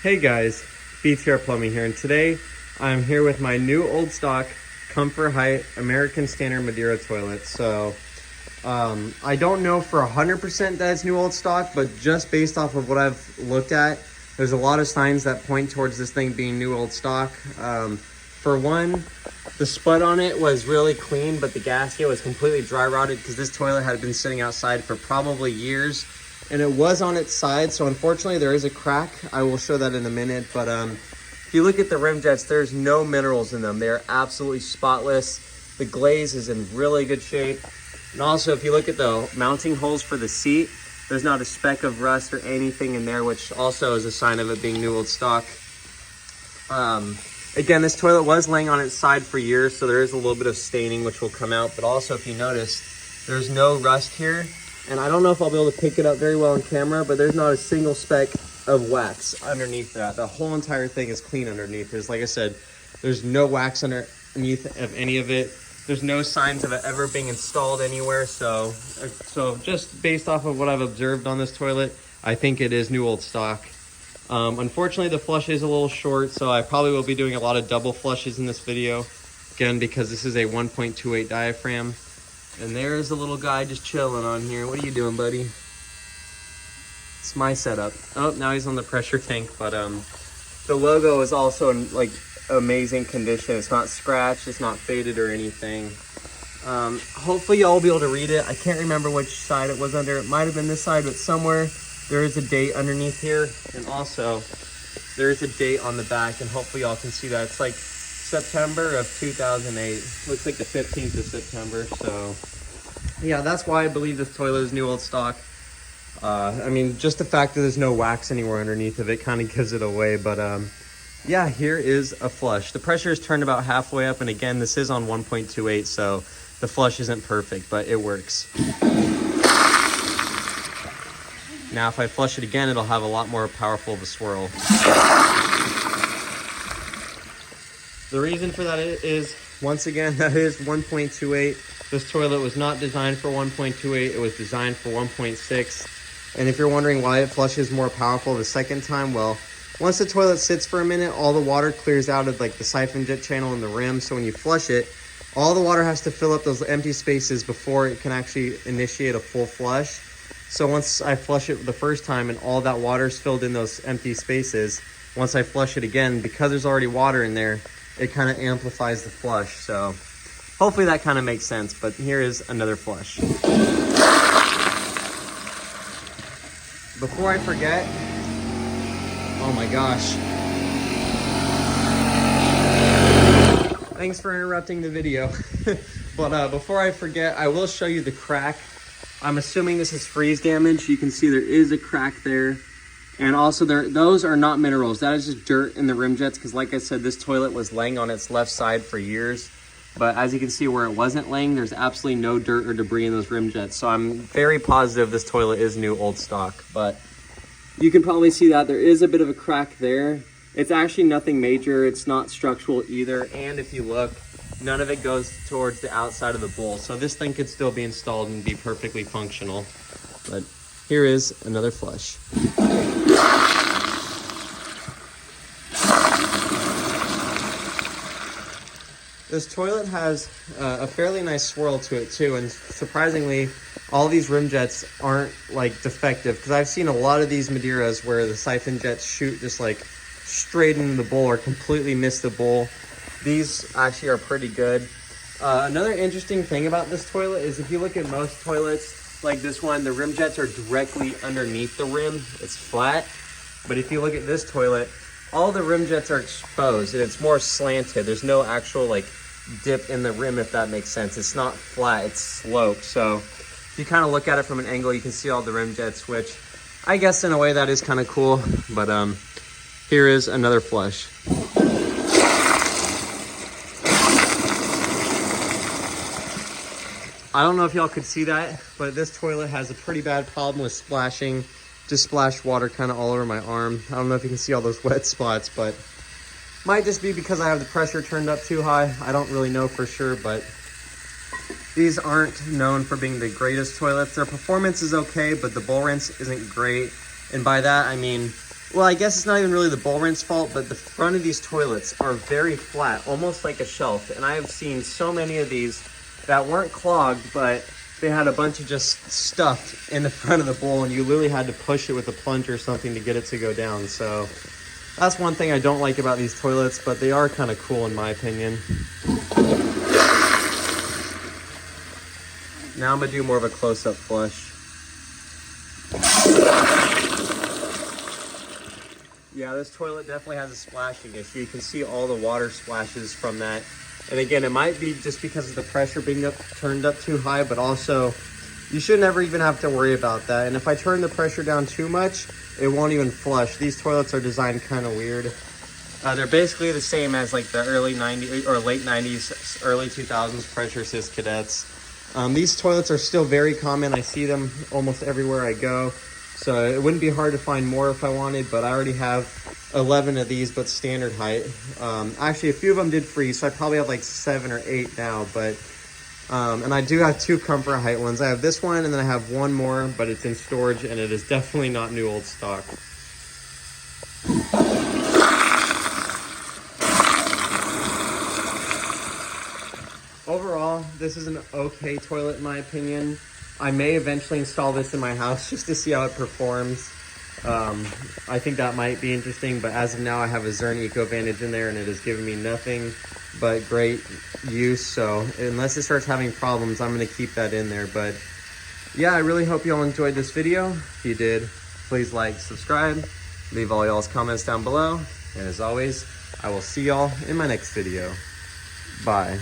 Hey guys, BTR Plumbing here, and today I'm here with my new old stock Comfort Height American Standard Madera toilet. So I don't know for 100% that it's new old stock, but just based off of what I've looked at, there's a lot of signs that point towards this thing being new old stock. For one, the spud on it was really clean, but the gasket was completely dry rotted because this toilet had been sitting outside for probably years. And it was on its side, so unfortunately there is a crack. I will show that in a minute, but if you look at the rim jets, there's no minerals in them. They're absolutely spotless. The glaze is in really good shape. And also, if you look at the mounting holes for the seat, there's not a speck of rust or anything in there, which also is a sign of it being new old stock. Again, this toilet was laying on its side for years, so there is a little bit of staining which will come out. But also, if you notice, there's no rust here. And I don't know if I'll be able to pick it up very well on camera, but there's not a single speck of wax underneath that. The whole entire thing is clean underneath. There's, like I said, there's no wax underneath of any of it. There's no signs of it ever being installed anywhere. So just based off of what I've observed on this toilet, I think it is new old stock. Unfortunately, the flush is a little short, so I probably will be doing a lot of double flushes in this video. Again, because this is a 1.28 diaphragm. And there's a little guy just chilling on here. What are you doing, buddy? It's my setup. Oh, now he's on the pressure tank, but the logo is also in like amazing condition. It's not scratched, it's not faded or anything. Hopefully y'all will be able to read it. I can't remember which side it was under. It might have been this side, but somewhere there is a date underneath here. And also there is a date on the back, and hopefully y'all can see that. It's like September of 2008. Looks like the 15th of September. So yeah, that's why I believe this toilet is new old stock. I mean, just the fact that there's no wax anywhere underneath of it kind of gives it away. But yeah, here is a flush. The pressure is turned about halfway up, and again, this is on 1.28, so the flush isn't perfect, but it works. Now if I flush it again, it'll have a lot more powerful of a swirl. The reason for that is, once again, that is 1.28. This toilet was not designed for 1.28. It was designed for 1.6. And if you're wondering why it flushes more powerful the second time, well, once the toilet sits for a minute, all the water clears out of like the siphon jet channel in the rim. So when you flush it, all the water has to fill up those empty spaces before it can actually initiate a full flush. So once I flush it the first time and all that water is filled in those empty spaces, once I flush it again, because there's already water in there, it kind of amplifies the flush. So hopefully that kind of makes sense, but here is another flush. Before I forget, oh my gosh. Thanks for interrupting the video. But before I forget, I will show you the crack. I'm assuming this is freeze damage. You can see there is a crack there. And also those are not minerals. That is just dirt in the rim jets, because like I said, this toilet was laying on its left side for years. But as you can see where it wasn't laying, there's absolutely no dirt or debris in those rim jets. So I'm very positive this toilet is new old stock. But you can probably see that there is a bit of a crack there. It's actually nothing major. It's not structural either. And if you look, none of it goes towards the outside of the bowl. So this thing could still be installed and be perfectly functional. But here is another flush. This toilet has a fairly nice swirl to it too, and surprisingly, all these rim jets aren't like defective, because I've seen a lot of these Maderas where the siphon jets shoot just like straight into the bowl or completely miss the bowl. These actually are pretty good. Another interesting thing about this toilet is if you look at most toilets like this one, the rim jets are directly underneath the rim. It's flat. But if you look at this toilet, all the rim jets are exposed and it's more slanted. There's no actual like dip in the rim, if that makes sense. It's not flat, it's sloped. So if you kind of look at it from an angle, you can see all the rim jets, which I guess in a way that is kind of cool. But here is another flush. I don't know if y'all could see that, but this toilet has a pretty bad problem with splashing. Just splashed water kind of all over my arm. I don't know if you can see all those wet spots, but might just be because I have the pressure turned up too high. I don't really know for sure, but these aren't known for being the greatest toilets. Their performance is okay, but the bowl rinse isn't great. And by that, I mean, well, I guess it's not even really the bowl rinse fault, but the front of these toilets are very flat, almost like a shelf. And I have seen so many of these that weren't clogged, but they had a bunch of just stuff in the front of the bowl, and you literally had to push it with a plunger or something to get it to go down. So that's one thing I don't like about these toilets, but they are kind of cool in my opinion. Now I'm gonna do more of a close-up flush. Yeah, this toilet definitely has a splashing issue. You can see all the water splashes from that. And again, it might be just because of the pressure being turned up too high, but also you should never even have to worry about that. And if I turn the pressure down too much, it won't even flush. These toilets are designed kind of weird. They're basically the same as like the early 90s or late 90s, early 2000s pressure assist cadets. These toilets are still very common. I see them almost everywhere I go. So it wouldn't be hard to find more if I wanted, but I already have 11 of these, but standard height. Actually, a few of them did freeze, so I probably have like 7 or 8 now, but, and I do have 2 comfort height ones. I have this one, and then I have one more, but it's in storage, and it is definitely not new old stock. Overall, this is an okay toilet in my opinion. I may eventually install this in my house just to see how it performs. I think that might be interesting, but as of now, I have a Zern EcoVantage in there and it has given me nothing but great use. So unless it starts having problems, I'm gonna keep that in there. But yeah, I really hope you all enjoyed this video. If you did, please like, subscribe, leave all y'all's comments down below. And as always, I will see y'all in my next video. Bye.